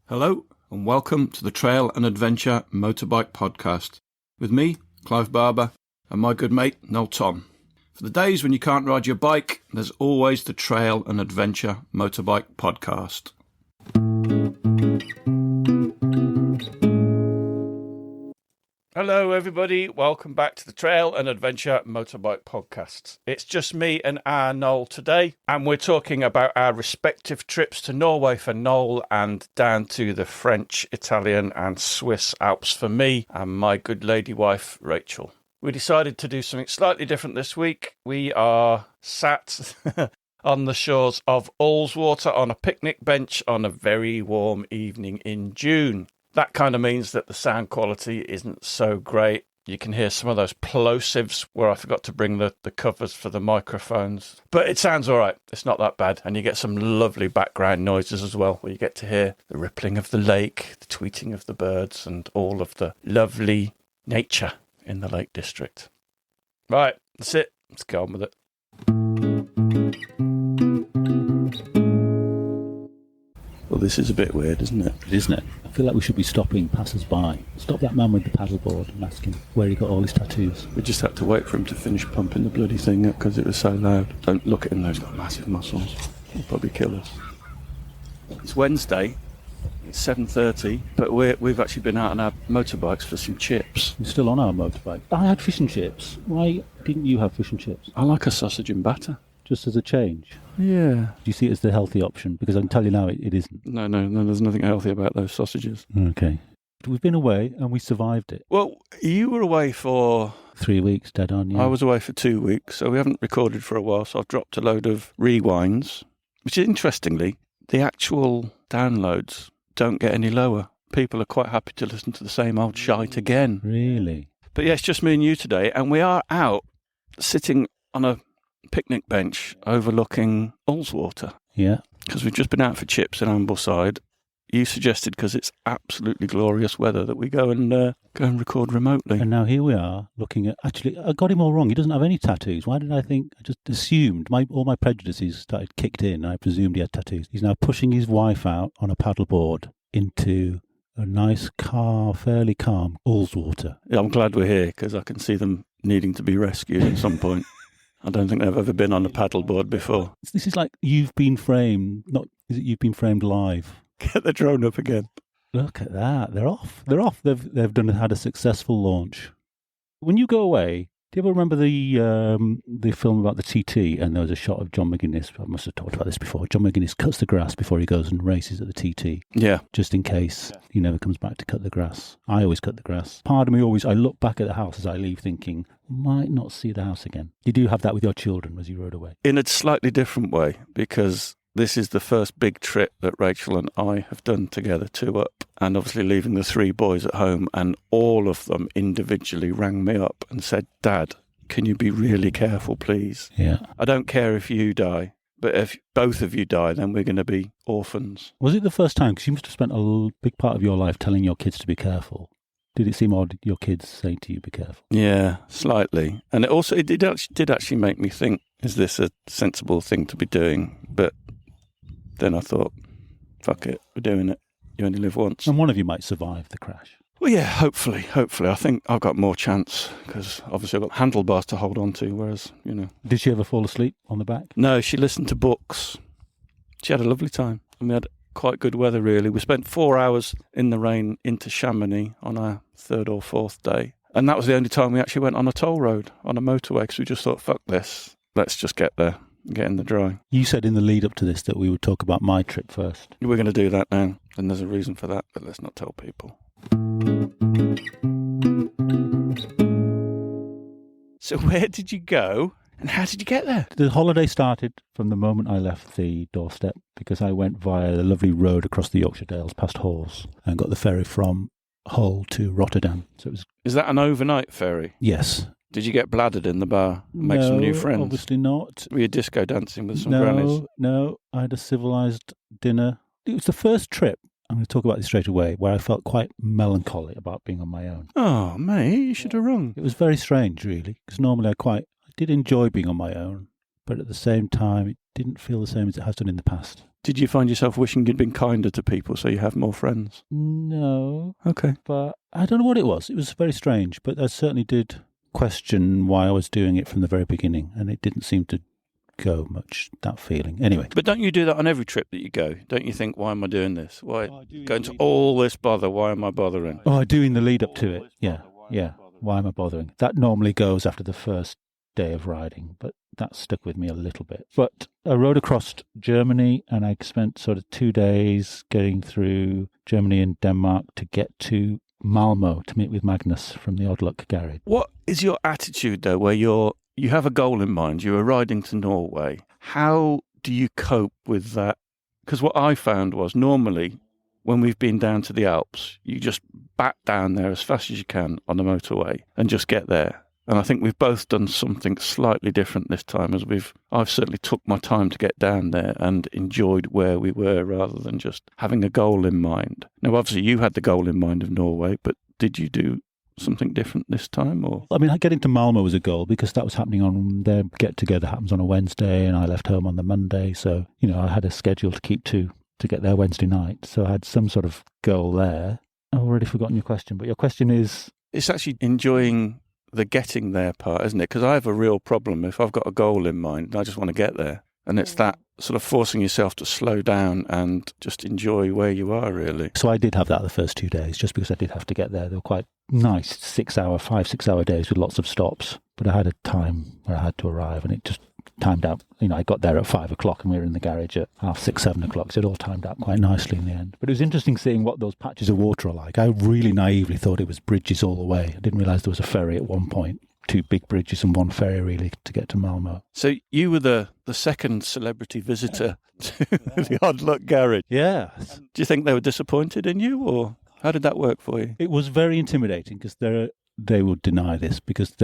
Hello and welcome to the Trail and Adventure Motorbike Podcast with me, Clive Barber, and my good mate, Noel Tom. For the days when you can't ride your bike, there's always the Trail and Adventure Motorbike Podcast. Hello everybody, welcome back to the Trail and Adventure Motorbike Podcast. It's just me and our Noel today, and we're talking about our respective trips to Norway for Noel and down to the French, Italian and Swiss Alps for me and my good lady wife Rachel. We decided to do something slightly different this week. We are sat on the shores of Ullswater on a picnic bench on a very warm evening in June. That kind of means that the sound quality isn't so great. You can hear some of those plosives where I forgot to bring the covers for the microphones. But it sounds all right. It's not that bad. And you get some lovely background noises as well, where you get to hear the rippling of the lake, the tweeting of the birds, and all of the lovely nature in the Lake District. Right, that's it. Let's go on with it. Well, this is a bit weird, isn't it? Isn't it? I feel like we should be stopping passers-by. Stop that man with the paddleboard and ask him where he got all his tattoos. We just had to wait for him to finish pumping the bloody thing up because it was so loud. Don't look at him though, he's got massive muscles. He'll probably kill us. It's Wednesday, it's 7:30, but we've actually been out on our motorbikes for some chips. We're still on our motorbike. I had fish and chips. Why didn't you have fish and chips? I like a sausage and batter. Just as a change? Yeah. Do you see it as the healthy option? Because I can tell you now it isn't. No, there's nothing healthy about those sausages. Okay. We've been away and we survived it. Well, you were away for 3 weeks, dead on, yeah. I was away for 2 weeks, so we haven't recorded for a while, so I've dropped a load of rewinds, which is interestingly, the actual downloads don't get any lower. People are quite happy to listen to the same old shite again. Really? But yeah, it's just me and you today, and we are out sitting on a picnic bench overlooking Ullswater. Yeah. Because we've just been out for chips in Ambleside. You suggested, because it's absolutely glorious weather, that we go and record remotely. And now here we are looking at... Actually, I got him all wrong. He doesn't have any tattoos. Why did I think... I just assumed. All my prejudices started kicked in. I presumed he had tattoos. He's now pushing his wife out on a paddleboard into a nice, fairly calm Ullswater. Yeah, I'm glad we're here, because I can see them needing to be rescued at some point. I don't think they've ever been on a paddleboard before. This is like You've Been Framed. You've Been Framed live. Get the drone up again. Look at that. They're off. They've had a successful launch. When you go away, do you ever remember the film about the TT? And there was a shot of John McGuinness. I must have talked about this before. John McGuinness cuts the grass before he goes and races at the TT. Yeah. Just in case he never comes back to cut the grass. I always cut the grass. Part of me I look back at the house as I leave thinking, might not see the house again. You do have that with your children as you rode away? In a slightly different way, because this is the first big trip that Rachel and I have done together, two up, and obviously leaving the three boys at home, and all of them individually rang me up and said, Dad, can you be really careful, please? Yeah. I don't care if you die, but if both of you die, then we're going to be orphans. Was it the first time? Because you must have spent a big part of your life telling your kids to be careful. Did it seem odd, your kids saying to you, be careful? Yeah, slightly. And it did actually make me think, is this a sensible thing to be doing? But then I thought, fuck it, we're doing it. You only live once. And one of you might survive the crash. Well, yeah, hopefully. I think I've got more chance because obviously I've got handlebars to hold on to, whereas, Did she ever fall asleep on the back? No, she listened to books. She had a lovely time. And we had quite good weather, really. We spent 4 hours in the rain into Chamonix on our third or fourth day. And that was the only time we actually went on a toll road, on a motorway, because we just thought, fuck this, let's just get there. Get in the dry. You said in the lead up to this that we would talk about my trip first. We're going to do that now, and there's a reason for that, but let's not tell people. So where did you go, and how did you get there? The holiday started from the moment I left the doorstep, because I went via the lovely road across the Yorkshire Dales past Halls and got the ferry from Hull to Rotterdam. So it was. Is that an overnight ferry? Yes. Did you get bladdered in the bar and make some new friends? Obviously not. Were you disco dancing with some grannies? No, I had a civilised dinner. It was the first trip, I'm going to talk about this straight away, where I felt quite melancholy about being on my own. Oh, mate, you should have rung. It was very strange, really, because normally I did enjoy being on my own, but at the same time, it didn't feel the same as it has done in the past. Did you find yourself wishing you'd been kinder to people so you have more friends? No, Okay. but I don't know what it was. It was very strange, but I certainly did question why I was doing it from the very beginning, and it didn't seem to go much, that feeling. Anyway. But don't you do that on every trip that you go? Don't you think, why am I doing this? Why going to all this bother? Why am I bothering? Oh, I do in the lead up to it. Yeah. Why am I bothering? That normally goes after the first day of riding, but that stuck with me a little bit. But I rode across Germany, and I spent sort of 2 days going through Germany and Denmark to get to Malmo to meet with Magnus from the Odd Luck Garage. What is your attitude, though, where you have a goal in mind, you are riding to Norway? How do you cope with that? Because what I found was normally when we've been down to the Alps, you just bat down there as fast as you can on the motorway and just get there. And I think we've both done something slightly different this time, as I've certainly took my time to get down there and enjoyed where we were rather than just having a goal in mind. Now, obviously, you had the goal in mind of Norway, but did you do something different this time? Or I mean, getting to Malmo was a goal because that was happening on their get-together happens on a Wednesday, and I left home on the Monday. So, I had a schedule to keep to get there Wednesday night. So I had some sort of goal there. I've already forgotten your question, but your question is... It's actually enjoying the getting there part, isn't it? Because I have a real problem if I've got a goal in mind and I just want to get there. And it's that sort of forcing yourself to slow down and just enjoy where you are, really. So I did have that the first 2 days, just because I did have to get there. They were quite nice 5-6 hour days with lots of stops. But I had a time where I had to arrive, and it just timed out. I got there at 5 o'clock and we were in the garage at 6:30, 7 o'clock. So it all timed out quite nicely in the end. But it was interesting seeing what those patches of water are like. I really naively thought it was bridges all the way. I didn't realise there was a ferry at one point. 2 big bridges and 1 ferry, really, to get to Malmo. So you were the second celebrity visitor to the Odd Luck Garage. Yeah. Do you think they were disappointed in you, or how did that work for you? It was very intimidating because they will deny this, because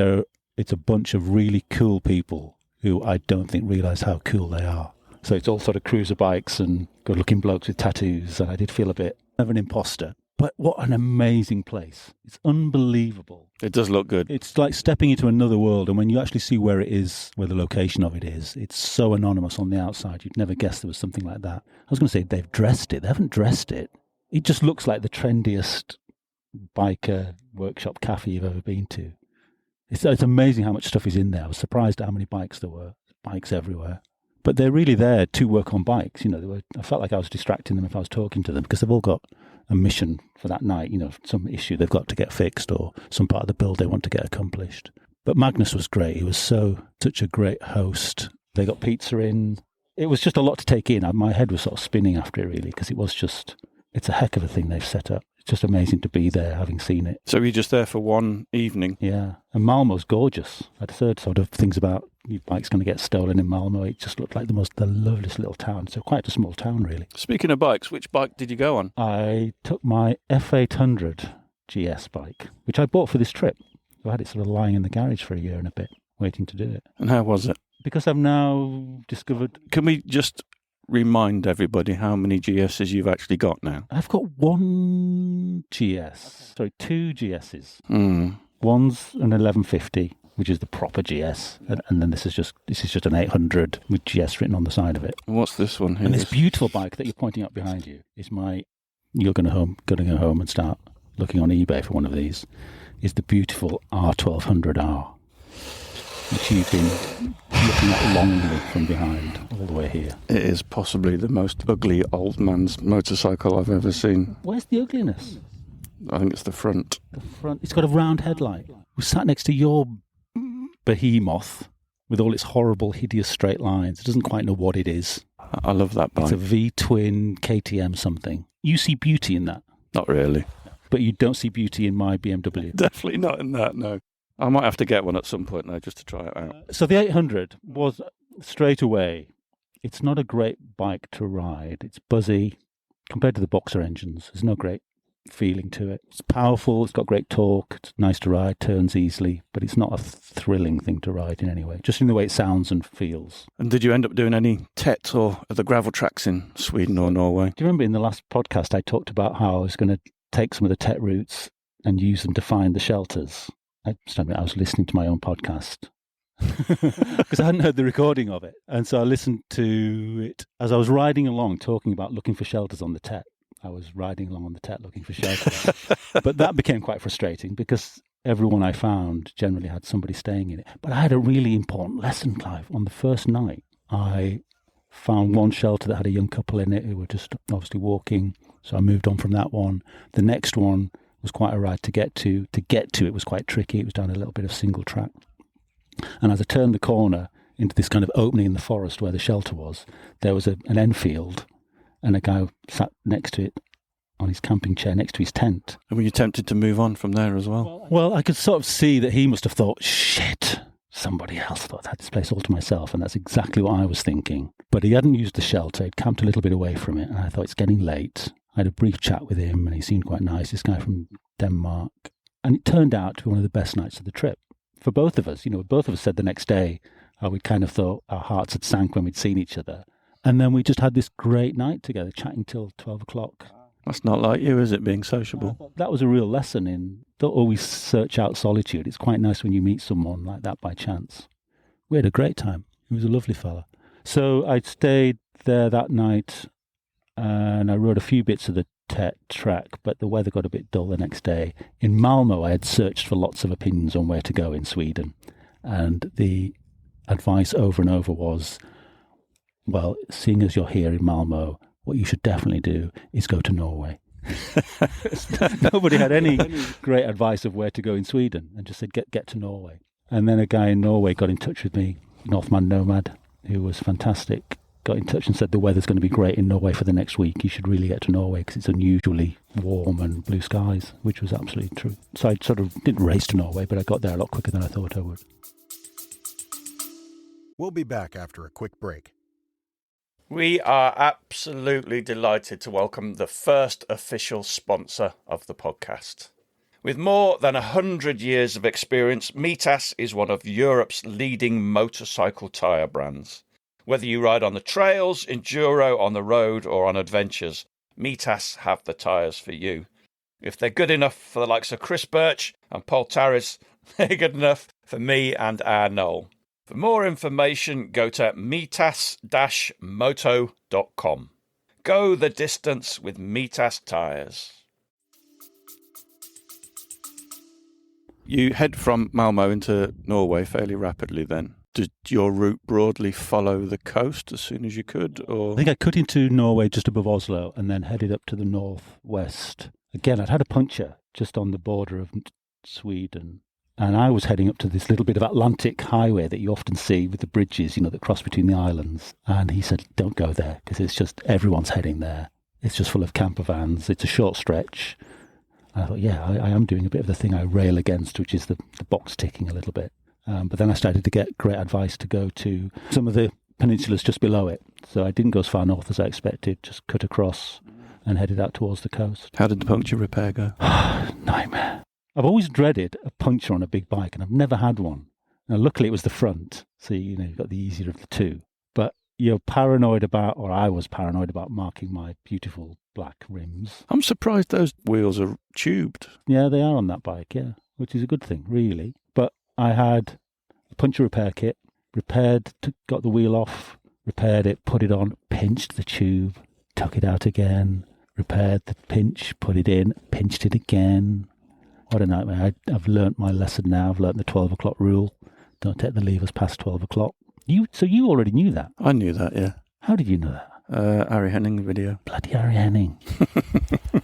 it's a bunch of really cool people who I don't think realise how cool they are. So it's all sort of cruiser bikes and good-looking blokes with tattoos, and I did feel a bit of an imposter. But what an amazing place. It's unbelievable. It does look good. It's like stepping into another world, and when you actually see where it is, where the location of it is, it's so anonymous on the outside. You'd never guess there was something like that. I was going to say they've dressed it. They haven't dressed it. It just looks like the trendiest biker workshop cafe you've ever been to. It's amazing how much stuff is in there. I was surprised at how many bikes there were. Bikes everywhere. But they're really there to work on bikes. I felt like I was distracting them if I was talking to them, because they've all got a mission for that night, some issue they've got to get fixed or some part of the build they want to get accomplished. But Magnus was great. He was such a great host. They got pizza in. It was just a lot to take in. My head was sort of spinning after it, really, because it's a heck of a thing they've set up. It's just amazing to be there, having seen it. So you're just there for one evening? Yeah. And Malmo's gorgeous. I'd heard sort of things about your bike's going to get stolen in Malmo. It just looked like the loveliest little town. So quite a small town, really. Speaking of bikes, which bike did you go on? I took my F800 GS bike, which I bought for this trip. I had it sort of lying in the garage for a year and a bit, waiting to do it. And how was it? Because I've now discovered... Can we just remind everybody how many GSs you've actually got now? I've got 2 GSs. Mm. One's an 1150, which is the proper GS, and then this is just an 800 with GS written on the side of it. What's this one here? And this beautiful bike that you're pointing up behind you is you're going to go home and start looking on eBay for one of these, is the beautiful R1200R, which you've been looking at longingly from behind all the way here. It is possibly the most ugly old man's motorcycle I've ever seen. Where's the ugliness? I think it's the front. The front. It's got a round headlight. We sat next to your behemoth with all its horrible, hideous straight lines. It doesn't quite know what it is. I love that bike. It's a V-twin KTM something. You see beauty in that? Not really. But you don't see beauty in my BMW? Definitely not in that, no. I might have to get one at some point now just to try it out. So the 800 was straight away, it's not a great bike to ride. It's buzzy compared to the boxer engines. There's no great feeling to it. It's powerful, it's got great torque, it's nice to ride, turns easily, but it's not a thrilling thing to ride in any way, just in the way it sounds and feels. And did you end up doing any TET or the gravel tracks in Sweden or Norway? Do you remember in the last podcast I talked about how I was going to take some of the TET routes and use them to find the shelters? I was listening to my own podcast because I hadn't heard the recording of it. And so I listened to it as I was riding along, talking about looking for shelters on the Tet. I was riding along on the Tet looking for shelters. But that became quite frustrating because everyone I found generally had somebody staying in it. But I had a really important lesson, Clive. On the first night, I found one shelter that had a young couple in it who were just obviously walking. So I moved on from that one. The next one was quite a ride to get to. To get to it was quite tricky. It was down a little bit of single track. And as I turned the corner into this kind of opening in the forest where the shelter was, there was an Enfield, and a guy sat next to it on his camping chair next to his tent. And were you tempted to move on from there as well? Well, I could sort of see that he must have thought, shit, somebody else thought I had this place all to myself, and that's exactly what I was thinking. But he hadn't used the shelter. He'd camped a little bit away from it, and I thought, it's getting late. I had a brief chat with him, and he seemed quite nice, this guy from Denmark. And it turned out to be one of the best nights of the trip. For both of us, both of us said the next day how we kind of thought our hearts had sank when we'd seen each other. And then we just had this great night together, chatting till 12 o'clock. That's not like you, is it, being sociable? That was a real lesson in don't always search out solitude. It's quite nice when you meet someone like that by chance. We had a great time. He was a lovely fella. So I stayed there that night, and I rode a few bits of the Tet track, but the weather got a bit dull the next day. In Malmo, I had searched for lots of opinions on where to go in Sweden, and the advice over and over was, well, seeing as you're here in Malmo, what you should definitely do is go to Norway. Nobody had any great advice of where to go in Sweden, and just said, get to Norway. And then a guy in Norway got in touch with me, Northman Nomad, who was fantastic, got in touch and said the weather's going to be great in Norway for the next week. You should really get to Norway because it's unusually warm and blue skies, which was absolutely true. So I sort of didn't race to Norway, but I got there a lot quicker than I thought I would. We'll be back after a quick break. We are absolutely delighted to welcome the first official sponsor of the podcast. With more than 100 years of experience, Mitas is one of Europe's leading motorcycle tyre brands. Whether you ride on the trails, enduro, on the road or on adventures, Mitas have the tyres for you. If they're good enough for the likes of Chris Birch and Paul Tarris, they're good enough for me and our Noel. For more information, go to mitas-moto.com. Go the distance with Mitas tyres. You head from Malmo into Norway fairly rapidly then. Did your route broadly follow the coast as soon as you could? Or? I think I cut into Norway just above Oslo and then headed up to the northwest. Again, I'd had a puncture just on the border of Sweden. And I was heading up to this little bit of Atlantic highway that you often see with the bridges, that cross between the islands. And he said, don't go there because it's just everyone's heading there. It's just full of camper vans. It's a short stretch. And I thought, yeah, I am doing a bit of the thing I rail against, which is the box ticking a little bit. But then I started to get great advice to go to some of the peninsulas just below it. So I didn't go as far north as I expected, just cut across and headed out towards the coast. How did the puncture repair go? Nightmare. I've always dreaded a puncture on a big bike, and I've never had one. Now, luckily, it was the front, so you've got the easier of the two. But you're paranoid about, or I was paranoid about, marking my beautiful black rims. I'm surprised those wheels are tubed. Yeah, they are on that bike, yeah, which is a good thing, really. But I had a puncture repair kit, got the wheel off, repaired it, put it on, pinched the tube, took it out again, repaired the pinch, put it in, pinched it again. What a nightmare. I've learnt my lesson now. I've learnt the 12 o'clock rule. Don't take the levers past 12 o'clock. So you already knew that? I knew that, yeah. How did you know that? Ari Henning video. Bloody Ari Henning.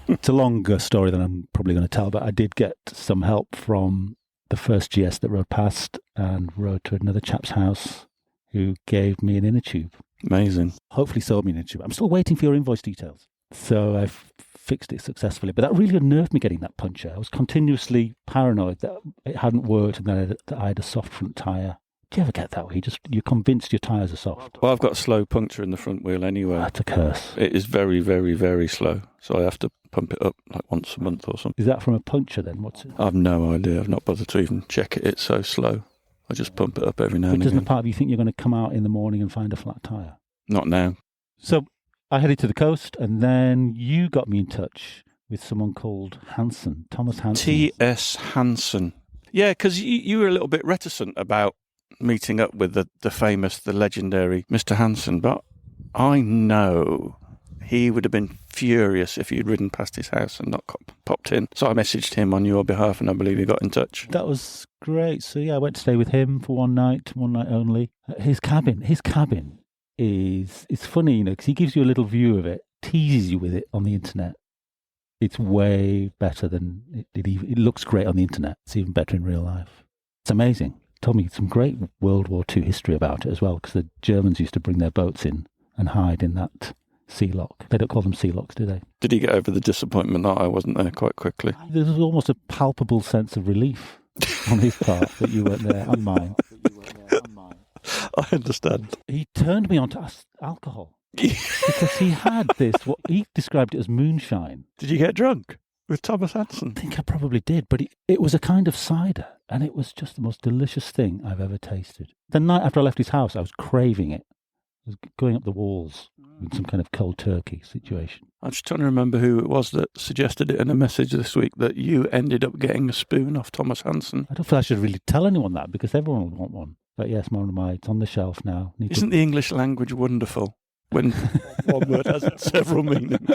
It's a longer story than I'm probably going to tell, but I did get some help from the first GS that rode past and rode to another chap's house who gave me an inner tube. Amazing. Hopefully sold me an inner tube. I'm still waiting for your invoice details. So I've fixed it successfully. But that really unnerved me getting that puncture. I was continuously paranoid that it hadn't worked and that I had a soft front tyre. Do you ever get that way? You're convinced your tyres are soft? Well, I've got a slow puncture in the front wheel anyway. That's a curse. It is very, very, very slow. So I have to pump it up like once a month or something. Is that from a puncture then? What's it? I've no idea. I've not bothered to even check it. It's so slow. I just pump it up every now and But doesn't again. a part of you think you're going to come out in the morning and find a flat tyre? Not now. So I headed to the coast and then you got me in touch with someone called Hansen, Thomas Hansen. T.S. Hansen. Yeah, because you were a little bit reticent about meeting up with the famous, the legendary Mr. Hansen, but I know he would have been furious if you'd ridden past his house and not popped in. So I messaged him on your behalf, and I believe he got in touch. That was great. So yeah, I went to stay with him for one night only. His cabin is, it's funny, you know, because he gives you a little view of it, teases you with it on the internet. It's way better than it looks great on the internet. It's even better in real life. It's amazing. Told me some great World War II history about it as well, because the Germans used to bring their boats in and hide in that sea lock. They don't call them sea locks, do they? Did he get over the disappointment that I wasn't there quite quickly? There was almost a palpable sense of relief on his part that you weren't there, and mine. I understand. He turned me on to alcohol because he had this, what he described it as moonshine. Did you get drunk with Thomas Hansen? I think I probably did, but it was a kind of cider, and it was just the most delicious thing I've ever tasted. The night after I left his house, I was craving it. I was going up the walls in some kind of cold turkey situation. I'm just trying to remember who it was that suggested it in a message this week that you ended up getting a spoon off Thomas Hansen. I don't feel I should really tell anyone that, because everyone will want one. But yes, it's on the shelf now. Isn't the English language wonderful when one word has several meanings?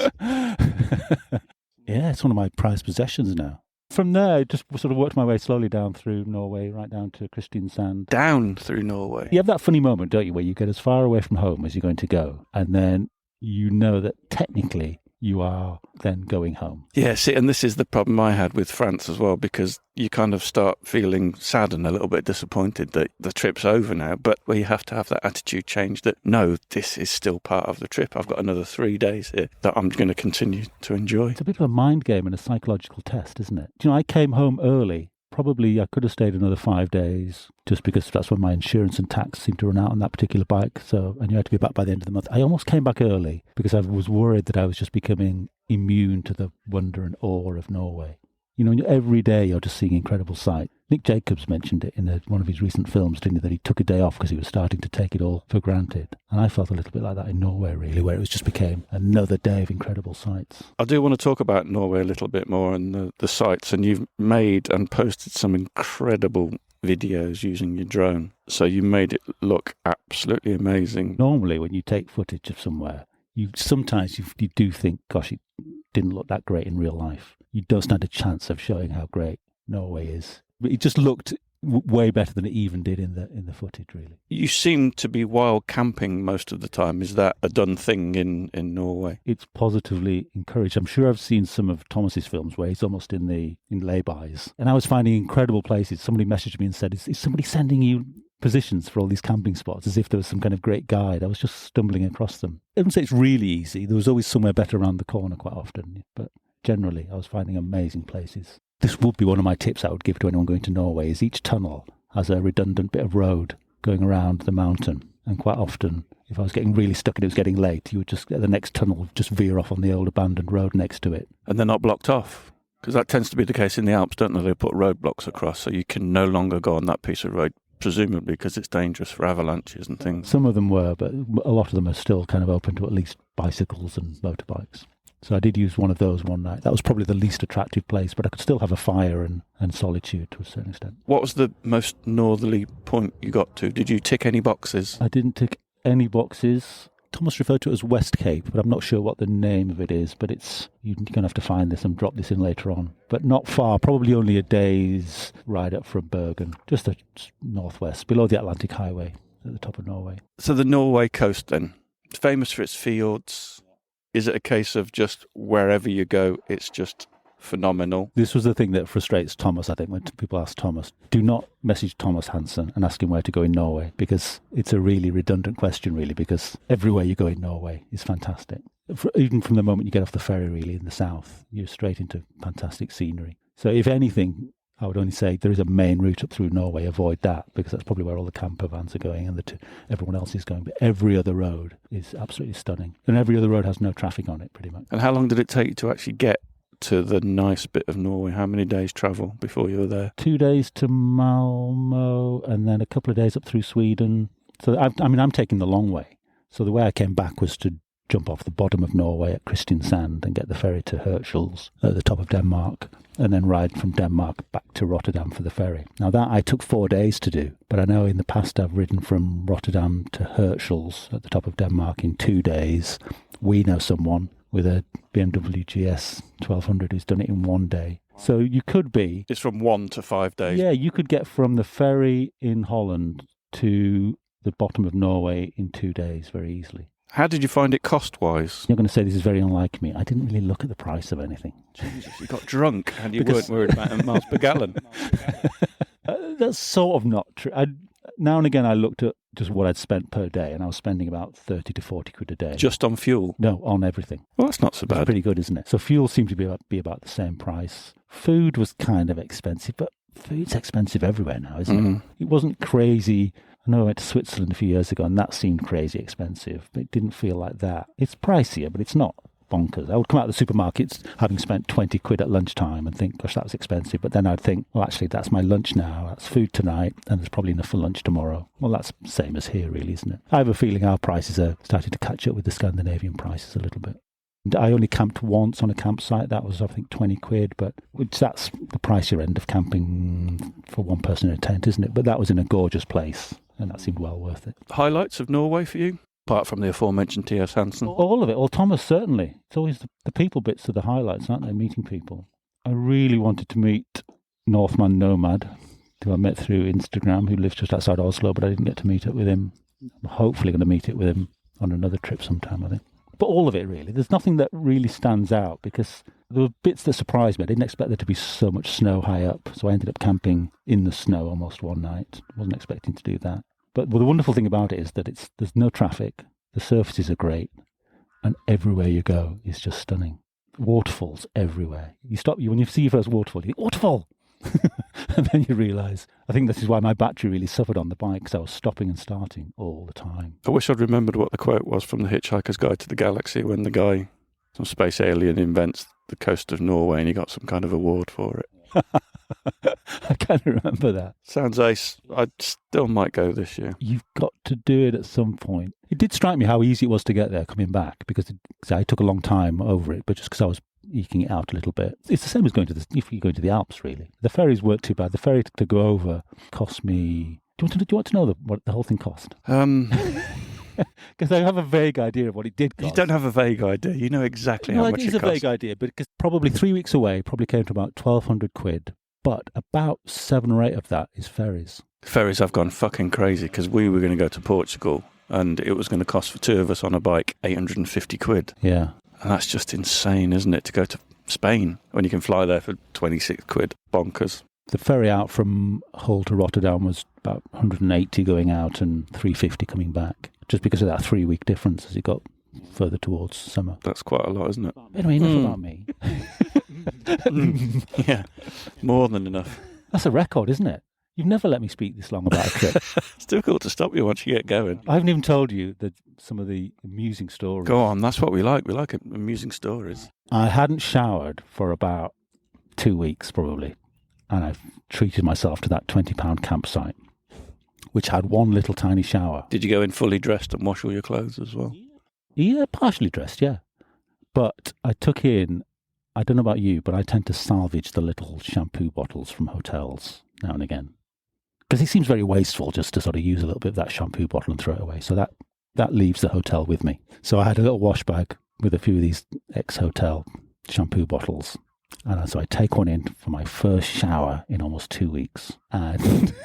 Yeah, it's one of my prized possessions now. From there, I just sort of worked my way slowly down through Norway, right down to Kristiansand. Down through Norway? You have that funny moment, don't you, where you get as far away from home as you're going to go, and then you know that technically you are then going home. Yeah, see, and this is the problem I had with France as well, because you kind of start feeling sad and a little bit disappointed that the trip's over now, but where you have to have that attitude change that, no, this is still part of the trip. I've got another 3 days here that I'm going to continue to enjoy. It's a bit of a mind game and a psychological test, isn't it? You know, I came home early. Probably I could have stayed another 5 days, just because that's when my insurance and tax seemed to run out on that particular bike. So, and you had to be back by the end of the month. I almost came back early because I was worried that I was just becoming immune to the wonder and awe of Norway. You know, every day you're just seeing incredible sights. Nick Jacobs mentioned it in one of his recent films, didn't he, that he took a day off because he was starting to take it all for granted. And I felt a little bit like that in Norway, really, where it was just became another day of incredible sights. I do want to talk about Norway a little bit more and the sights, and you've made and posted some incredible videos using your drone. So you made it look absolutely amazing. Normally, when you take footage of somewhere, sometimes you do think, gosh, it didn't look that great in real life. You don't stand a chance of showing how great Norway is. But it just looked way better than it even did in the footage, really. You seem to be wild camping most of the time. Is that a done thing in Norway? It's positively encouraged. I'm sure I've seen some of Thomas's films where he's almost in laybys. And I was finding incredible places. Somebody messaged me and said, is somebody sending you positions for all these camping spots, as if there was some kind of great guide? I was just stumbling across them. I wouldn't say it's really easy. There was always somewhere better around the corner quite often. But generally, I was finding amazing places. This would be one of my tips I would give to anyone going to Norway, is each tunnel has a redundant bit of road going around the mountain. And quite often, if I was getting really stuck and it was getting late, you would just get the next tunnel, just veer off on the old abandoned road next to it. And they're not blocked off? Because that tends to be the case in the Alps, don't they? They put roadblocks across, so you can no longer go on that piece of road, presumably because it's dangerous for avalanches and things. Some of them were, but a lot of them are still kind of open to at least bicycles and motorbikes. So I did use one of those one night. That was probably the least attractive place, but I could still have a fire and solitude to a certain extent. What was the most northerly point you got to? Did you tick any boxes? I didn't tick any boxes. Thomas referred to it as West Cape, but I'm not sure what the name of it is, but you're going to have to find this and drop this in later on. But not far, probably only a day's ride up from Bergen, just northwest, below the Atlantic Highway at the top of Norway. So the Norway coast then, it's famous for its fjords. Is it a case of just wherever you go, it's just phenomenal? This was the thing that frustrates Thomas, I think, when people ask Thomas. Do not message Thomas Hansen and ask him where to go in Norway, because it's a really redundant question, really, because everywhere you go in Norway is fantastic. Even from the moment you get off the ferry, really, in the south, you're straight into fantastic scenery. So if anything, I would only say there is a main route up through Norway. Avoid that, because that's probably where all the camper vans are going and everyone else is going. But every other road is absolutely stunning. And every other road has no traffic on it, pretty much. And how long did it take you to actually get to the nice bit of Norway? How many days travel before you were there? 2 days to Malmo and then a couple of days up through Sweden. So, I'm taking the long way. So the way I came back was to jump off the bottom of Norway at Kristiansand and get the ferry to Hirtshals at the top of Denmark, and then ride from Denmark back to Rotterdam for the ferry. Now that I took 4 days to do, but I know in the past I've ridden from Rotterdam to Hirtshals at the top of Denmark in 2 days. We know someone with a BMW GS 1200 who's done it in 1 day. So you could be... It's from 1 to 5 days. Yeah, you could get from the ferry in Holland to the bottom of Norway in 2 days very easily. How did you find it cost-wise? You're going to say this is very unlike me. I didn't really look at the price of anything. Jesus, you got drunk and you weren't worried about miles per gallon. That's sort of not true. Now and again I looked at just what I'd spent per day, and I was spending about 30 to 40 quid a day. Just on fuel? No, on everything. Well, that's not so bad. It's pretty good, isn't it? So fuel seemed to be about the same price. Food was kind of expensive, but food's expensive everywhere now, isn't it? It wasn't crazy. I know I went to Switzerland a few years ago, and that seemed crazy expensive, but it didn't feel like that. It's pricier, but it's not bonkers. I would come out of the supermarkets having spent 20 quid at lunchtime and think, gosh, that was expensive. But then I'd think, well, actually, that's my lunch now. That's food tonight, and there's probably enough for lunch tomorrow. Well, that's the same as here, really, isn't it? I have a feeling our prices are starting to catch up with the Scandinavian prices a little bit. And I only camped once on a campsite. That was, I think, 20 quid, but that's the pricier end of camping for one person in a tent, isn't it? But that was in a gorgeous place, and that seemed well worth it. Highlights of Norway for you? Apart from the aforementioned T.S. Hansen. All of it. Well, Thomas, certainly. It's always the people bits of the highlights, aren't they? Meeting people. I really wanted to meet Northman Nomad, who I met through Instagram, who lives just outside Oslo, but I didn't get to meet up with him. I'm hopefully going to meet up with him on another trip sometime, I think. But all of it, really. There's nothing that really stands out, because there were bits that surprised me. I didn't expect there to be so much snow high up, so I ended up camping in the snow almost one night. Wasn't expecting to do that. But the wonderful thing about it is that there's no traffic, the surfaces are great, and everywhere you go is just stunning. Waterfalls everywhere. When you see your first waterfall, you think, waterfall! And then you realise, I think this is why my battery really suffered on the bike, because I was stopping and starting all the time. I wish I'd remembered what the quote was from The Hitchhiker's Guide to the Galaxy when the guy, some space alien, invents the coast of Norway and he got some kind of award for it. I can't remember that. Sounds ace. I still might go this year. You've got to do it at some point. It did strike me how easy it was to get there coming back, because I took a long time over it, but just because I was eking it out a little bit. It's the same as if you go to the Alps, really. The ferries weren't too bad. The ferry to go over cost me... Do you want to know what the whole thing cost? Because I have a vague idea of what it did cost. You don't have a vague idea. You know exactly how much it cost. It is a vague idea, but because probably 3 weeks away, probably came to about 1,200 quid. But about 7 or 8 of that is ferries. Ferries have gone fucking crazy, because we were going to go to Portugal and it was going to cost for 2 of us on a bike 850 quid. Yeah. And that's just insane, isn't it, to go to Spain when you can fly there for 26 quid. Bonkers. The ferry out from Hull to Rotterdam was about 180 going out and 350 coming back, just because of that 3-week difference as it got further towards summer. That's quite a lot, isn't it? Anyway, enough about me. Yeah, more than enough. That's a record, isn't it? You've never let me speak this long about a trip. It's difficult to stop you once you get going. I haven't even told you some of the amusing stories. Go on, that's what we like. We like amusing stories. I hadn't showered for about 2 weeks, probably, and I've treated myself to that £20 campsite, which had one little tiny shower. Did you go in fully dressed and wash all your clothes as well? Yeah, partially dressed, yeah. But I took in, I don't know about you, but I tend to salvage the little shampoo bottles from hotels now and again. Because it seems very wasteful just to sort of use a little bit of that shampoo bottle and throw it away. So that leaves the hotel with me. So I had a little wash bag with a few of these ex-hotel shampoo bottles. And so I take one in for my first shower in almost 2 weeks. And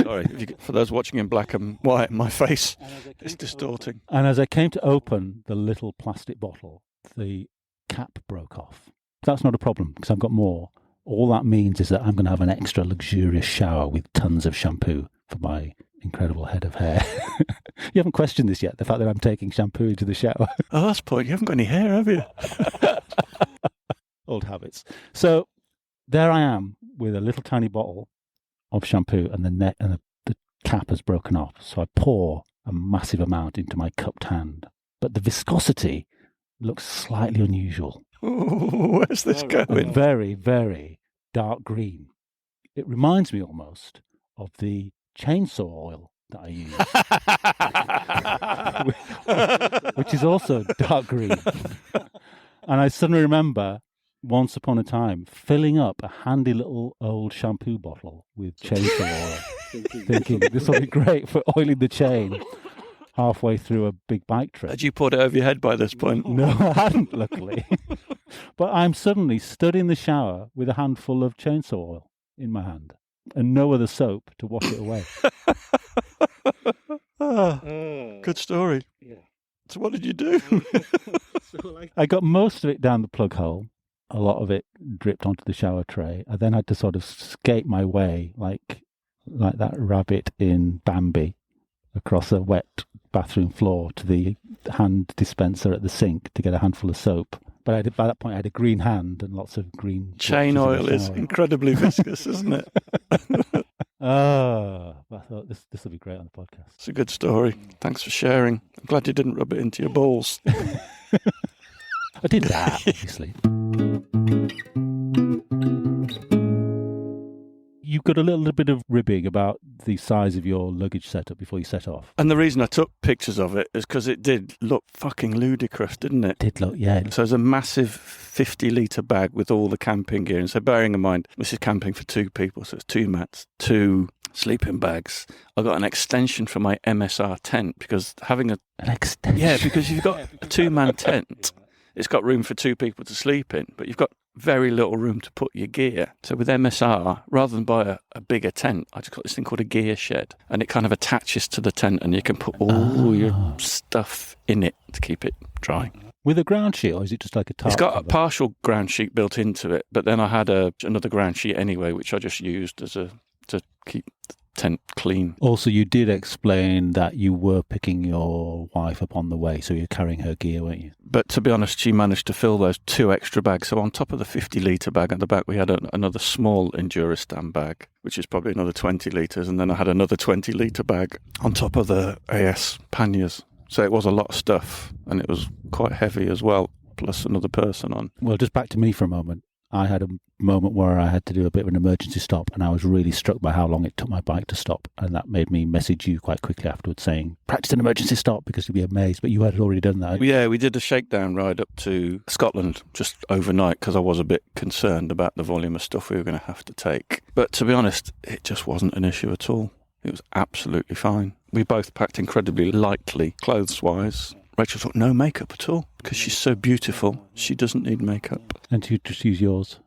Sorry, for those watching in black and white, my face is distorting. And as I came to open the little plastic bottle, the cap broke off. That's not a problem, because I've got more. All that means is that I'm going to have an extra luxurious shower with tons of shampoo for my incredible head of hair. You haven't questioned this yet, the fact that I'm taking shampoo into the shower. Oh, that's the point. You haven't got any hair, have you? Old habits. So there I am with a little tiny bottle of shampoo, and the cap has broken off. So I pour a massive amount into my cupped hand. But the viscosity looks slightly unusual. Ooh, where's this going? Very, very dark green. It reminds me almost of the chainsaw oil that I use. which is also dark green. And I suddenly remember, once upon a time, filling up a handy little old shampoo bottle with chainsaw oil, thinking this will be great for oiling the chain halfway through a big bike trip. Had you poured it over your head by this point? No, I hadn't, luckily. But I'm suddenly stood in the shower with a handful of chainsaw oil in my hand and no other soap to wash it away. Good story. Yeah. So what did you do? I got most of it down the plug hole. A lot of it dripped onto the shower tray. I then had to sort of skate my way like that rabbit in Bambi across a wet bathroom floor to the hand dispenser at the sink to get a handful of soap. But by that point, I had a green hand and lots of green... Chain oil is incredibly viscous, isn't it? I thought this will be great on the podcast. It's a good story. Thanks for sharing. I'm glad you didn't rub it into your balls. I did that, obviously. You've got a little bit of ribbing about the size of your luggage setup before you set off. And the reason I took pictures of it is because it did look fucking ludicrous, didn't it? It did look, yeah. So it's a massive 50-litre bag with all the camping gear. And so bearing in mind, this is camping for 2 people, so it's 2 mats, 2 sleeping bags. I got an extension for my MSR tent because having An extension? Yeah, because you've got a 2-man tent. It's got room for 2 people to sleep in, but you've got very little room to put your gear. So with MSR, rather than buy a bigger tent, I just got this thing called a gear shed, and it kind of attaches to the tent, and you can put all your stuff in it to keep it dry. With a ground sheet, or is it just like a tarp? It's got a cover? partial ground sheet built into it, but then I had another ground sheet anyway, which I just used to keep the tent clean. Also, you did explain that you were picking your wife up on the way, so you're carrying her gear, weren't you? But to be honest, she managed to fill those 2 extra bags. So on top of the 50-litre bag at the back, we had another small Enduristan bag, which is probably another 20 litres. And then I had another 20-litre bag on top of the AS panniers. So it was a lot of stuff, and it was quite heavy as well, plus another person on. Well, just back to me for a moment. I had a moment where I had to do a bit of an emergency stop, and I was really struck by how long it took my bike to stop, and that made me message you quite quickly afterwards saying, practice an emergency stop, because you'd be amazed, but you had already done that. Yeah, we did a shakedown ride up to Scotland just overnight because I was a bit concerned about the volume of stuff we were going to have to take. But to be honest, it just wasn't an issue at all. It was absolutely fine. We both packed incredibly lightly, clothes-wise. Rachel thought no makeup at all because she's so beautiful. She doesn't need makeup. And you just use yours.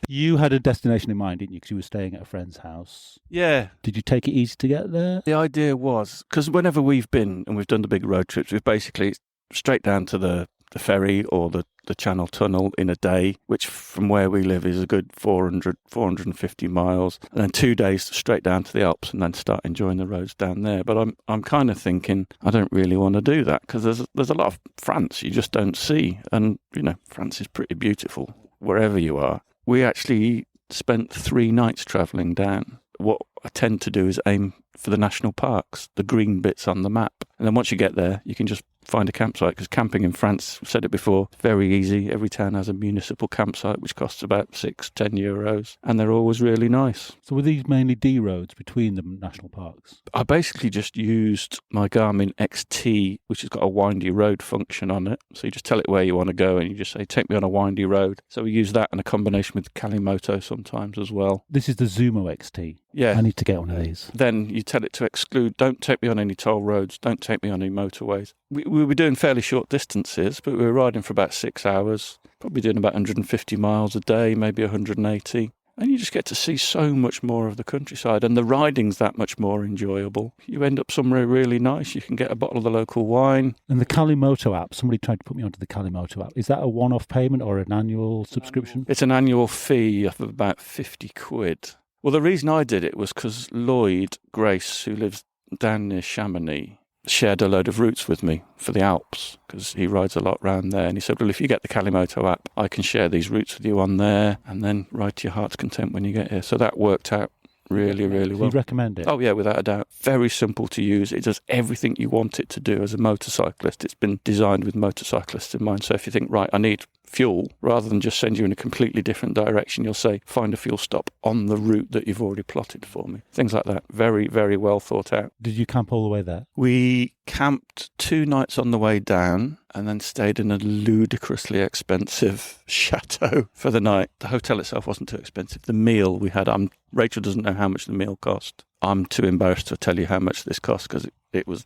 You had a destination in mind, didn't you? Because you were staying at a friend's house. Yeah. Did you take it easy to get there? The idea was, because whenever we've been and we've done the big road trips, we've basically straight down to the ferry or the Channel Tunnel in a day, which from where we live is a good 450 miles, and then 2 days straight down to the Alps and then start enjoying the roads down there. But I'm kind of thinking I don't really want to do that because there's a lot of France you just don't see, and France is pretty beautiful wherever you are. We actually spent 3 nights travelling down. What I tend to do is aim for the national parks, the green bits on the map, and then once you get there you can just find a campsite, because camping in France, I've said it before, very easy. Every town has a municipal campsite which costs about €6-10, and they're always really nice. So were these mainly D roads between the national parks? I basically just used my Garmin XT, which has got a windy road function on it. So you just tell it where you want to go and you just say, take me on a windy road. So we use that in a combination with Kalimoto sometimes as well. This is the Zumo XT. Yeah. I need to get one of these. Then you tell it to exclude, don't take me on any toll roads, don't take me on any motorways. We were doing fairly short distances, but we were riding for about 6 hours, probably doing about 150 miles a day, maybe 180. And you just get to see so much more of the countryside, and the riding's that much more enjoyable. You end up somewhere really nice. You can get a bottle of the local wine. And the Kalimoto app, somebody tried to put me onto the Kalimoto app. Is that a one-off payment or an annual subscription? It's an annual fee of about £50. Well, the reason I did it was because Lloyd Grace, who lives down near Chamonix, shared a load of routes with me for the Alps, because he rides a lot round there. And he said, well, if you get the Kalimoto app, I can share these routes with you on there and then ride to your heart's content when you get here. So that worked out really, really well. You'd recommend it? Oh, yeah, without a doubt. Very simple to use. It does everything you want it to do as a motorcyclist. It's been designed with motorcyclists in mind. So if you think, right, I need fuel, rather than just send you in a completely different direction, you'll say, find a fuel stop on the route that you've already plotted for me. Things like that. Very, very well thought out. Did you camp all the way there? We camped 2 nights on the way down and then stayed in a ludicrously expensive chateau for the night. The hotel itself wasn't too expensive. The meal we had, Rachel doesn't know how much the meal cost. I'm too embarrassed to tell you how much this cost because it was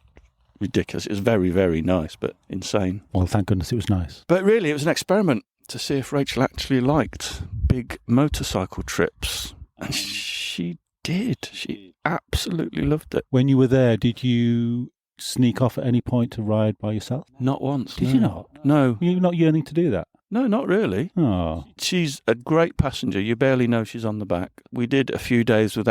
ridiculous. It was very, very nice, but insane. Well, thank goodness it was nice. But really, it was an experiment to see if Rachel actually liked big motorcycle trips. And she did. She absolutely loved it. When you were there, did you sneak off at any point to ride by yourself? Not once. Did you not? No. You're not yearning to do that? No, not really. Oh. She's a great passenger. You barely know she's on the back. We did a few days we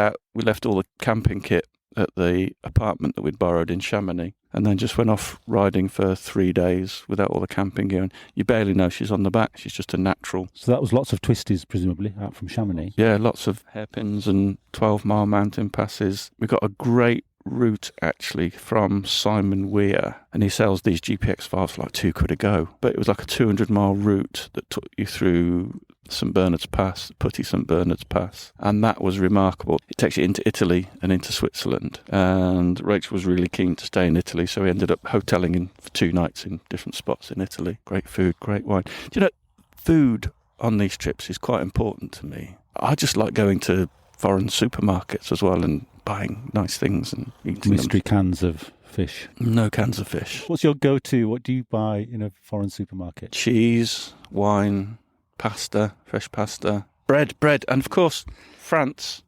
left all the camping kit at the apartment that we'd borrowed in Chamonix, and then just went off riding for 3 days without all the camping gear. And you barely know she's on the back. She's just a natural. So that was lots of twisties, presumably, out from Chamonix. Yeah, lots of hairpins and 12-mile mountain passes. We got a great route, actually, from Simon Weir, and he sells these GPX files for like £2 a go. But it was like a 200-mile route that took you through St Bernard's Pass, Putty St Bernard's Pass, and that was remarkable. It takes you into Italy and into Switzerland, and Rachel was really keen to stay in Italy, so we ended up hotelling in for 2 nights in different spots in Italy. Great food, great wine. Do you know, food on these trips is quite important to me. I just like going to foreign supermarkets as well and buying nice things and eating Mystery cans of fish. No cans of fish. What's your go-to? What do you buy in a foreign supermarket? Cheese, wine, pasta, fresh pasta, bread, and of course, France,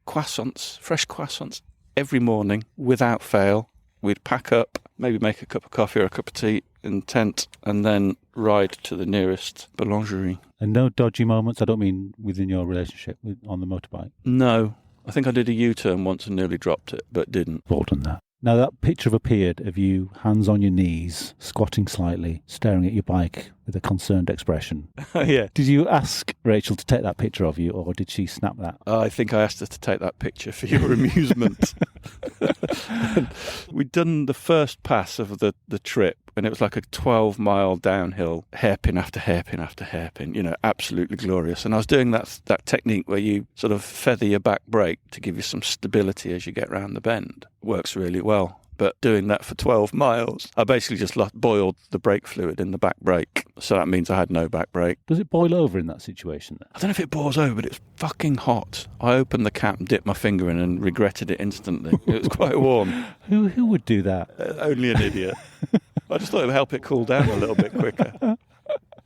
croissants, fresh croissants every morning without fail. We'd pack up, maybe make a cup of coffee or a cup of tea in tent, and then ride to the nearest boulangerie. And no dodgy moments? I don't mean within your relationship on the motorbike. No. I think I did a U-turn once and nearly dropped it, but didn't. Well done that. Now that picture appeared of you, hands on your knees, squatting slightly, staring at your bike with a concerned expression. Yeah. Did you ask Rachel to take that picture of you, or did she snap that? I think I asked her to take that picture for your amusement. We'd done the first pass of the trip, and it was like a 12-mile downhill, hairpin after hairpin after hairpin, absolutely glorious. And I was doing that technique where you sort of feather your back brake to give you some stability as you get round the bend. Works really well. But doing that for 12 miles, I basically just boiled the brake fluid in the back brake. So that means I had no back brake. Does it boil over in that situation then? I don't know if it boils over, but it's fucking hot. I opened the cap and dipped my finger in and regretted it instantly. It was quite warm. Who would do that? Only an idiot. I just thought it would help it cool down a little bit quicker.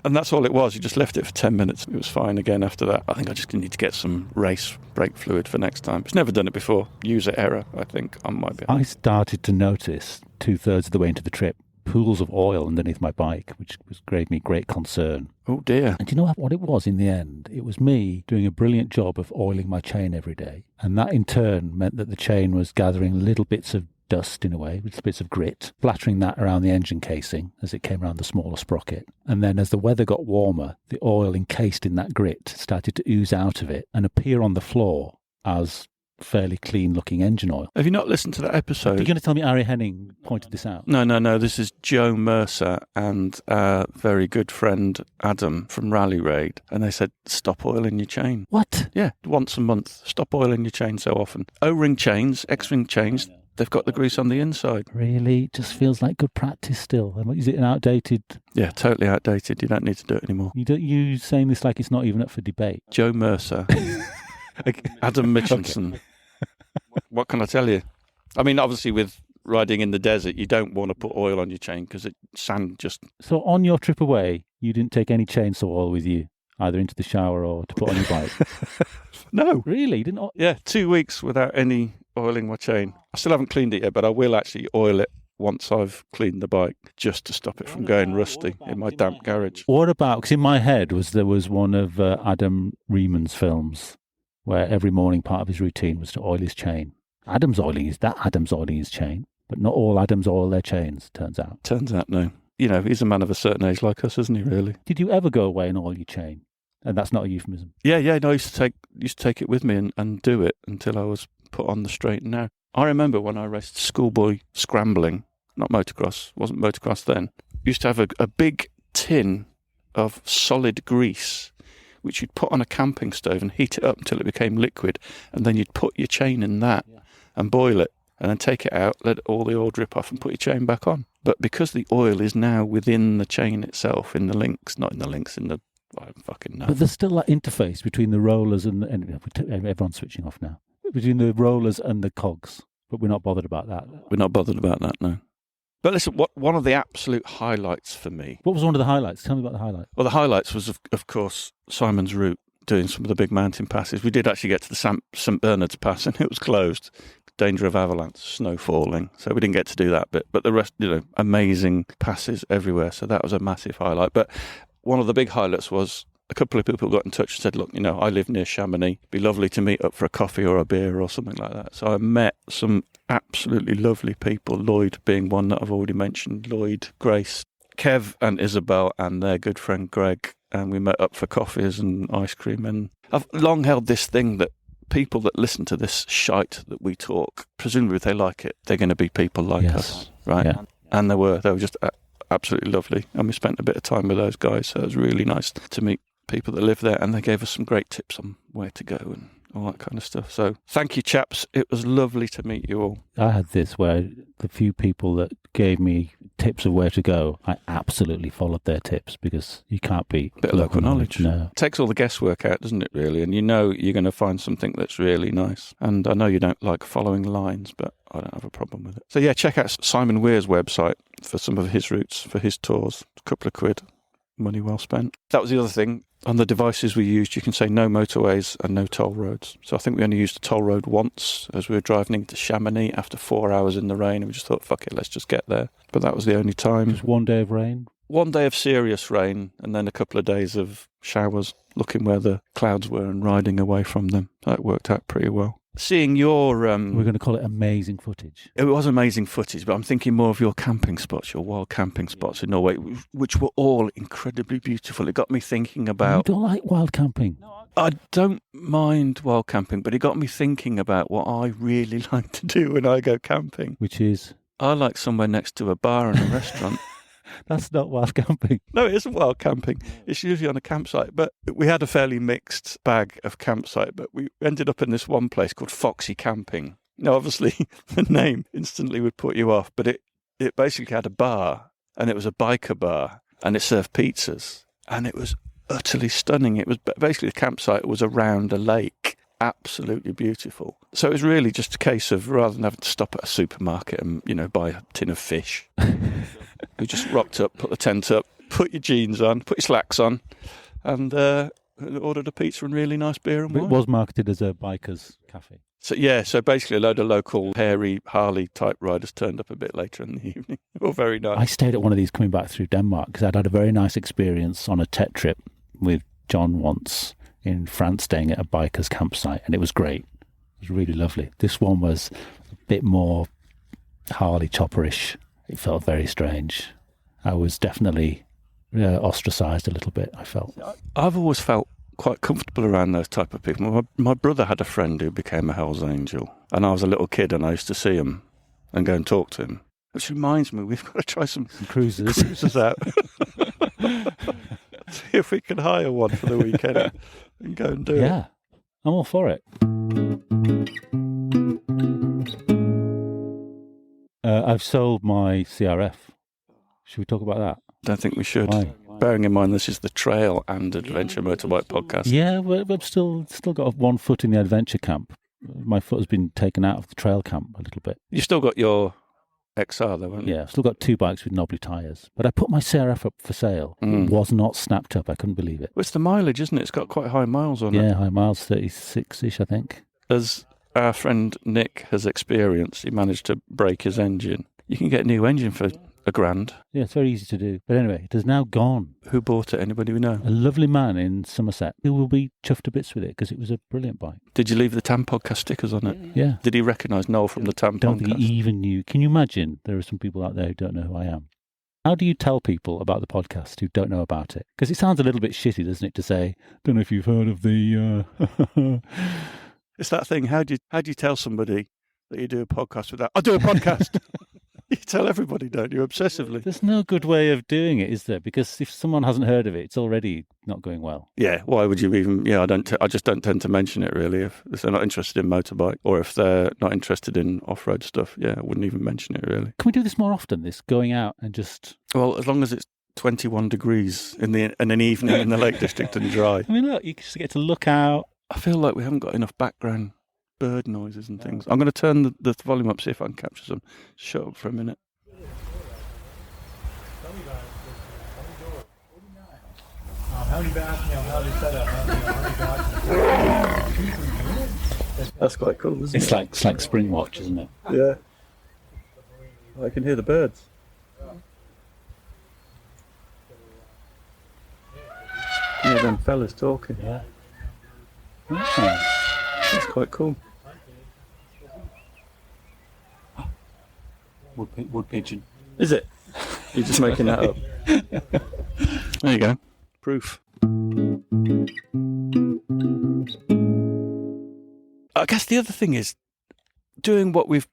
And that's all it was. You just left it for 10 minutes. It was fine again after that. I think I just need to get some race brake fluid for next time. It's never done it before. User error, I think, on my behalf. I started to notice 2/3 of the way into the trip pools of oil underneath my bike, which gave me great concern. Oh dear. And do you know what it was in the end? It was me doing a brilliant job of oiling my chain every day. And that in turn meant that the chain was gathering little bits of dust in a way, with bits of grit, splattering that around the engine casing as it came around the smaller sprocket. And then as the weather got warmer, the oil encased in that grit started to ooze out of it and appear on the floor as fairly clean-looking engine oil. Have you not listened to that episode? You're going to tell me Ari Henning pointed this out? No. This is Joe Mercer and our very good friend Adam from Rally Raid. And they said, stop oiling your chain. What? Yeah, once a month. Stop oiling your chain so often. O-ring chains, X-ring chains, they've got the grease on the inside. Really? It just feels like good practice still. Is it an outdated... Yeah, totally outdated. You don't need to do it anymore. You saying this like it's not even up for debate. Joe Mercer. Adam Mitchelson. Okay. What can I tell you? I mean, obviously with riding in the desert, you don't want to put oil on your chain because sand just... So on your trip away, you didn't take any chainsaw oil with you, either into the shower or to put on your bike? No. Really? You didn't? Yeah, 2 weeks without any oiling my chain. I still haven't cleaned it yet, but I will actually oil it once I've cleaned the bike, just to stop it from going rusty in my damp garage. What about, because in my head there was one of Adam Reeman's films where every morning part of his routine was to oil his chain. Adam's oiling his chain, but not all Adams oil their chains, turns out. Turns out, no. He's a man of a certain age like us, isn't he, really? Did you ever go away and oil your chain? And that's not a euphemism. Yeah, no, I used to take it with me and do it until I was put on the straight and narrow. I remember when I raced schoolboy scrambling, not motocross, wasn't motocross then, used to have a big tin of solid grease, which you'd put on a camping stove and heat it up until it became liquid, and then you'd put your chain in that and boil it, and then take it out, let all the oil drip off and put your chain back on. But because the oil is now within the chain itself, in the links, not in the links, in the... I don't fucking know. But there's still that interface between the rollers and everyone's switching off now. Between the rollers and the cogs. But we're not bothered about that. We're not bothered about that, no. But listen, one of the absolute highlights for me... What was one of the highlights? Tell me about the highlight. Well, the highlights was, of course, Simon's route, doing some of the big mountain passes. We did actually get to the St Bernard's Pass, and it was closed. Danger of avalanche, snow falling. So we didn't get to do that bit. But the rest, amazing passes everywhere. So that was a massive highlight. But one of the big highlights was a couple of people got in touch and said, look, I live near Chamonix. It'd be lovely to meet up for a coffee or a beer or something like that. So I met some absolutely lovely people, Lloyd being one that I've already mentioned, Lloyd, Grace, Kev and Isabel and their good friend Greg. And we met up for coffees and ice cream. And I've long held this thing that people that listen to this shite that we talk, presumably if they like it, they're going to be people like us, right? Yeah. And they were just absolutely lovely. And we spent a bit of time with those guys. So it was really nice to meet people that live there, and they gave us some great tips on where to go and all that kind of stuff. So thank you, chaps. It was lovely to meet you all. I had this where the few people that gave me tips of where to go, I absolutely followed their tips, because you can't beat bit of local knowledge. No. It takes all the guesswork out, doesn't it, really? And you're going to find something that's really nice. And I know you don't like following lines, but I don't have a problem with it. So yeah, check out Simon Weir's website for some of his routes, for his tours. A couple of quid. Money well spent. That was the other thing. On the devices we used, you can say no motorways and no toll roads. So I think we only used a toll road once as we were driving into Chamonix after 4 hours in the rain, and we just thought, fuck it, let's just get there. But that was the only time. Just one day of rain? One day of serious rain, and then a couple of days of showers, looking where the clouds were and riding away from them. That worked out pretty well. Seeing your... We're going to call it amazing footage. It was amazing footage, but I'm thinking more of your camping spots, your wild camping spots in Norway, which were all incredibly beautiful. It got me thinking about... You don't like wild camping? I don't mind wild camping, but it got me thinking about what I really like to do when I go camping. Which is? I like somewhere next to a bar and a restaurant. That's not wild camping. No, it isn't wild camping. It's usually on a campsite. But we had a fairly mixed bag of campsite, but we ended up in this one place called Foxy Camping. Now, obviously, the name instantly would put you off, but it basically had a bar, and it was a biker bar, and it served pizzas, and it was utterly stunning. It was basically the campsite was around a lake. Absolutely beautiful. So it was really just a case of, rather than having to stop at a supermarket and, buy a tin of fish, we just rocked up, put the tent up, put your jeans on, put your slacks on, and ordered a pizza and really nice beer and wine. It was marketed as a biker's cafe. So basically a load of local hairy Harley type riders turned up a bit later in the evening. All very nice. I stayed at one of these coming back through Denmark, because I'd had a very nice experience on a Tet trip with John once in France, staying at a biker's campsite, and it was great. It was really lovely. This one was a bit more Harley chopperish. It felt very strange. I was definitely ostracised a little bit, I felt. I've always felt quite comfortable around those type of people. My brother had a friend who became a Hell's Angel, and I was a little kid and I used to see him and go and talk to him. Which reminds me, we've got to try some cruises out. See if we can hire one for the weekend and go and do it. Yeah, I'm all for it. I've sold my CRF. Should we talk about that? Don't think we should. Why? Bearing in mind this is the trail and adventure motorbike podcast. Yeah, well, I've still got one foot in the adventure camp. My foot has been taken out of the trail camp a little bit. You've still got your XR though, haven't you? Yeah, I've still got two bikes with knobbly tyres. But I put my CRF up for sale. It was not snapped up. I couldn't believe it. Well, it's the mileage, isn't it? It's got quite high miles on it. Yeah, high miles, 36-ish, I think. As our friend Nick has experienced, he managed to break his engine. You can get a new engine for $1,000. Yeah, it's very easy to do. But anyway, it has now gone. Who bought it? Anybody we know? A lovely man in Somerset who will be chuffed to bits with it, because it was a brilliant bike. Did you leave the TAMP podcast stickers on it? Yeah. Did he recognise Noel from the TAMP podcast? I don't think he even knew. Can you imagine? There are some people out there who don't know who I am. How do you tell people about the podcast who don't know about it? Because it sounds a little bit shitty, doesn't it, to say, don't know if you've heard of the... It's that thing, how do you tell somebody that you do a podcast without, I do a podcast? You tell everybody, don't you, obsessively? There's no good way of doing it, is there? Because if someone hasn't heard of it, it's already not going well. Yeah, why would you even? Yeah, I just don't tend to mention it really. If they're not interested in motorbike or if they're not interested in off-road stuff, yeah, I wouldn't even mention it really. Can we do this more often? This going out and just. Well, as long as it's 21 degrees in an evening in the Lake District and dry. I mean, look, you just get to look out. I feel like we haven't got enough background bird noises and things. I'm going to turn the volume up, see if I can capture some. Shut up for a minute. That's quite cool, isn't it? It's like spring watch, isn't it? Yeah. I can hear the birds. Yeah, them fellas talking. Yeah. Oh. That's quite cool. Wood pigeon. Is it? You're just making that up. There you go. Proof. I guess the other thing is doing what we've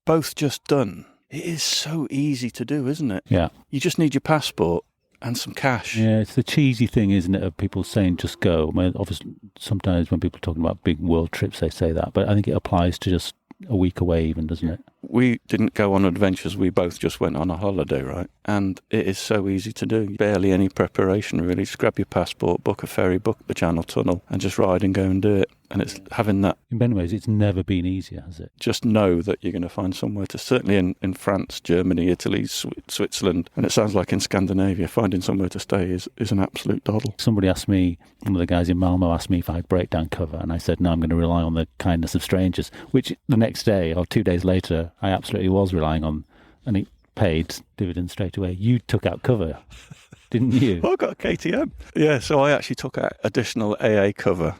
both just done. It is so easy to do, isn't it? Yeah. You just need your passport and some cash. Yeah, it's the cheesy thing, isn't it, of people saying just go. I mean, obviously, sometimes when people are talking about big world trips, they say that, but I think it applies to just a week away even, doesn't it? We didn't go on adventures, we both just went on a holiday, right? And it is so easy to do. Barely any preparation, really. Just grab your passport, book a ferry, book the Channel Tunnel, and just ride and go and do it. And it's having that. In many ways, it's never been easier, has it? Just know that you're going to find somewhere to, certainly in France, Germany, Italy, Switzerland, and it sounds like in Scandinavia, finding somewhere to stay is an absolute doddle. Somebody asked me, one of the guys in Malmo asked me if I'd break down cover, and I said, no, I'm going to rely on the kindness of strangers, which the next day or 2 days later, I absolutely was relying on, and it paid dividends straight away. You took out cover, didn't you? Well, I got a KTM. Yeah, so I actually took out additional AA cover,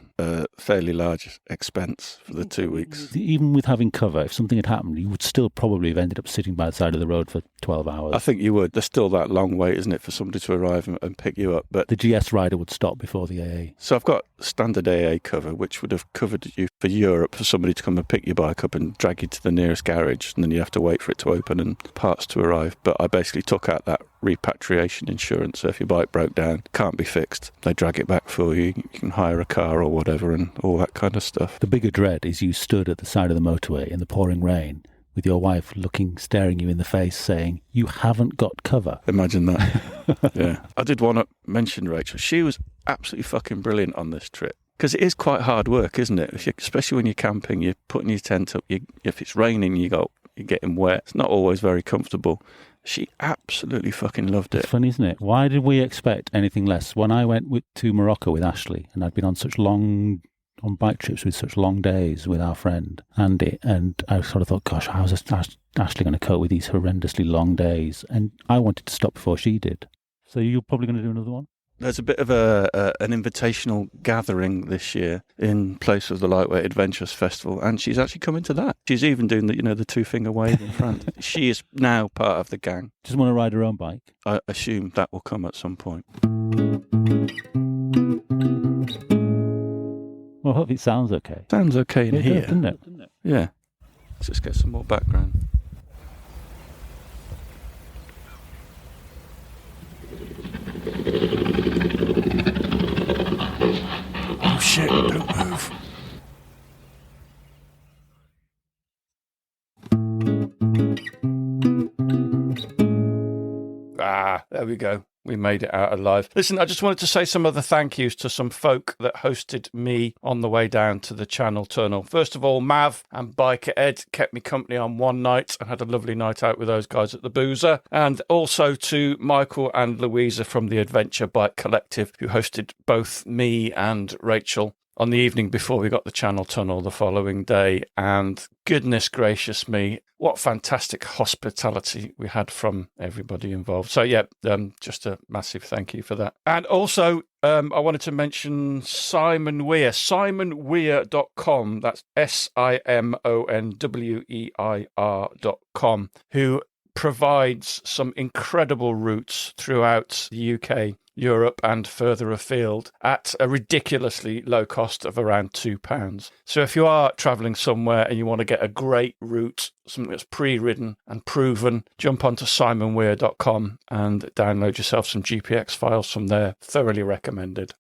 fairly large expense for the 2 weeks. Even with having cover, if something had happened, you would still probably have ended up sitting by the side of the road for 12 hours. I think you would. There's still that long wait, isn't it, for somebody to arrive and pick you up. But the GS rider would stop before the AA. So I've got standard AA cover, which would have covered you for Europe for somebody to come and pick your bike up and drag you to the nearest garage, and then you have to wait for it to open and parts to arrive. But I basically took out that repatriation insurance, so if your bike broke down, can't be fixed, they drag it back for you. You can hire a car or whatever and all that kind of stuff. The bigger dread is you stood at the side of the motorway in the pouring rain with your wife staring you in the face saying, you haven't got cover. Imagine that. Yeah. I did want to mention Rachel. She was absolutely fucking brilliant on this trip. Because it is quite hard work, isn't it? Especially when you're camping, you're putting your tent up. If it's raining, you're getting wet. It's not always very comfortable. She absolutely fucking loved it. It's funny, isn't it? Why did we expect anything less? When I went to Morocco with Ashley, and I'd been on bike trips with such long days with our friend Andy, and I sort of thought, gosh, how's Ashley going to cope with these horrendously long days? And I wanted to stop before she did. So you're probably going to do another one? There's a bit of an invitational gathering this year in place of the Lightweight Adventures Festival, and she's actually coming to that. She's even doing the two-finger wave in France. She is now part of the gang. Just want to ride her own bike? I assume that will come at some point. Well, I hope it sounds okay. Sounds okay in here. Doesn't it? Yeah. Let's just get some more background. Oh shit, don't move. There we go. We made it out alive. Listen, I just wanted to say some other thank yous to some folk that hosted me on the way down to the Channel Tunnel. First of all, Mav and Biker Ed kept me company on one night and had a lovely night out with those guys at the Boozer. And also to Michael and Louisa from the Adventure Bike Collective, who hosted both me and Rachel on the evening before we got the Channel Tunnel the following day. And goodness gracious me, what fantastic hospitality we had from everybody involved. So yeah, just a massive thank you for that. And also, I wanted to mention Simon Weir, simonweir.com, that's simonweir.com, who provides some incredible routes throughout the UK Europe and further afield at a ridiculously low cost of around £2. So if you are travelling somewhere and you want to get a great route, something that's pre-ridden and proven, jump onto simonweir.com and download yourself some GPX files from there. Thoroughly recommended.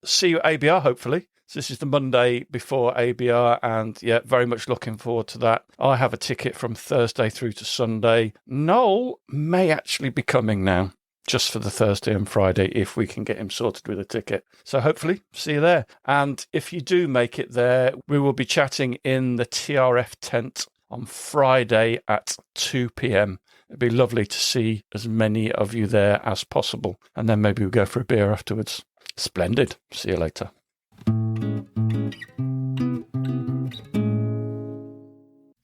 See you at ABR, hopefully. So this is the Monday before ABR, and yeah, very much looking forward to that. I have a ticket from Thursday through to Sunday. Noel may actually be coming now, just for the Thursday and Friday, if we can get him sorted with a ticket. So hopefully, see you there. And if you do make it there, we will be chatting in the TRF tent on Friday at 2 p.m. It'd be lovely to see as many of you there as possible. And then maybe we'll go for a beer afterwards. Splendid. See you later.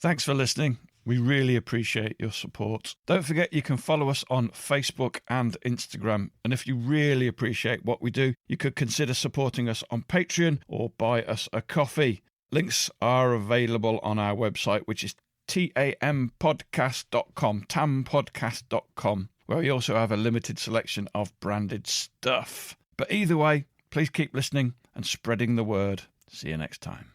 Thanks for listening. We really appreciate your support. Don't forget you can follow us on Facebook and Instagram. And if you really appreciate what we do, you could consider supporting us on Patreon or buy us a coffee. Links are available on our website, which is tampodcast.com, tampodcast.com, where we also have a limited selection of branded stuff. But either way, please keep listening and spreading the word. See you next time.